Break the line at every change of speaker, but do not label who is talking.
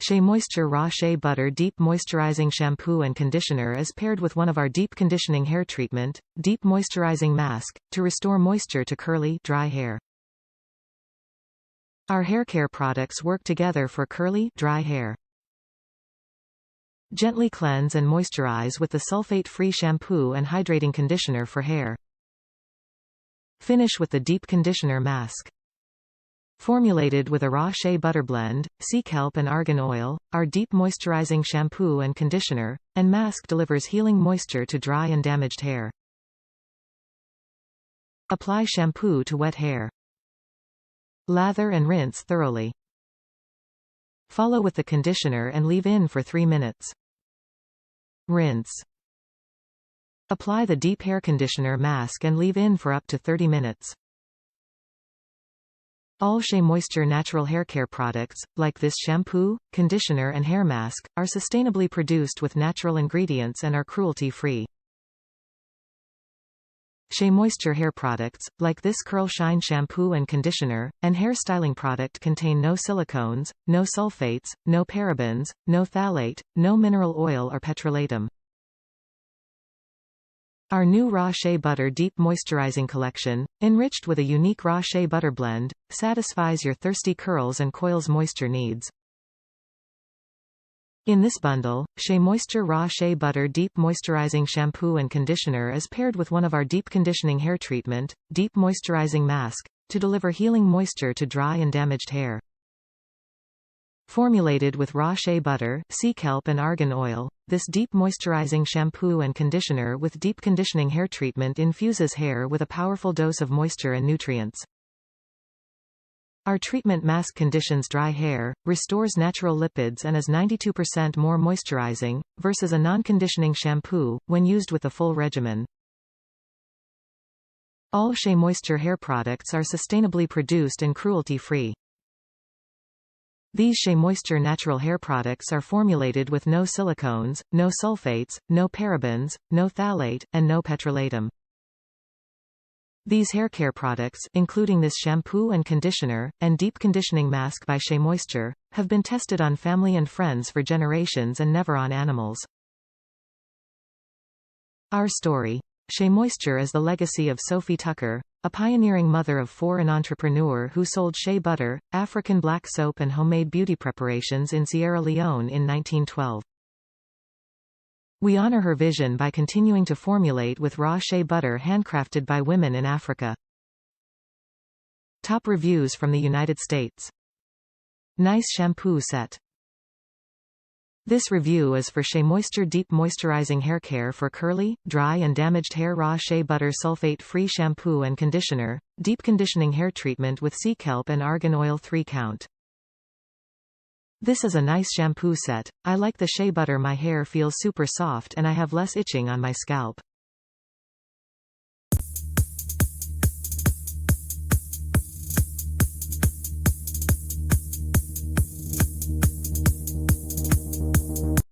SheaMoisture Raw Shea Butter Deep Moisturizing Shampoo and Conditioner is paired with one of our deep conditioning hair treatment, Deep Moisturizing Masque, to restore moisture to curly, dry hair. Our hair care products work together for curly, dry hair. Gently cleanse and moisturize with the sulfate-free shampoo and hydrating conditioner for hair. Finish with the deep conditioner mask. Formulated with a Raw Shea Butter Blend, Kelp and Argan Oil, our deep moisturizing shampoo and conditioner, and mask delivers healing moisture to dry and damaged hair. Apply shampoo to wet hair. Lather and rinse thoroughly. Follow with the conditioner and leave in for 3 minutes. Rinse. Apply the deep hair conditioner mask and leave in for up to 30 minutes. All SheaMoisture natural hair care products, like this shampoo, conditioner and hair mask, are sustainably produced with natural ingredients and are cruelty-free. SheaMoisture hair products, like this Curl Shine shampoo and conditioner, and hair styling product contain no silicones, no sulfates, no parabens, no phthalate, no mineral oil or petrolatum. Our new Raw Shea Butter Deep Moisturizing Collection, enriched with a unique Raw Shea Butter Blend, satisfies your thirsty curls and coils moisture needs. In this bundle, SheaMoisture Raw Shea Butter Deep Moisturizing Shampoo and Conditioner is paired with one of our deep conditioning hair treatment, Deep Moisturizing Masque, to deliver healing moisture to dry and damaged hair. Formulated with Raw Shea Butter, Kelp and Argan Oil, this deep moisturizing shampoo and conditioner with deep conditioning hair treatment infuses hair with a powerful dose of moisture and nutrients. Our treatment mask conditions dry hair, restores natural lipids and is 92% more moisturizing, versus a non-conditioning shampoo, when used with the full regimen. All SheaMoisture hair products are sustainably produced and cruelty-free. These SheaMoisture natural hair products are formulated with no silicones, no sulfates, no parabens, no phthalate, and no petrolatum. These hair care products, including this shampoo and conditioner, and deep conditioning mask by SheaMoisture, have been tested on family and friends for generations and never on animals. Our story. SheaMoisture is the legacy of Sophie Tucker, a pioneering mother of 4 and entrepreneur who sold shea butter, African black soap and homemade beauty preparations in Sierra Leone in 1912. We honor her vision by continuing to formulate with raw shea butter handcrafted by women in Africa. Top reviews from the United States. Nice shampoo set. This review is for SheaMoisture Deep Moisturizing Hair Care for Curly, Dry and Damaged Hair Raw Shea Butter Sulfate-Free Shampoo and Conditioner, Deep Conditioning Hair Treatment with Kelp and Argan Oil 3 count. This is a nice shampoo set. I like the shea butter. My hair feels super soft and I have less itching on my scalp.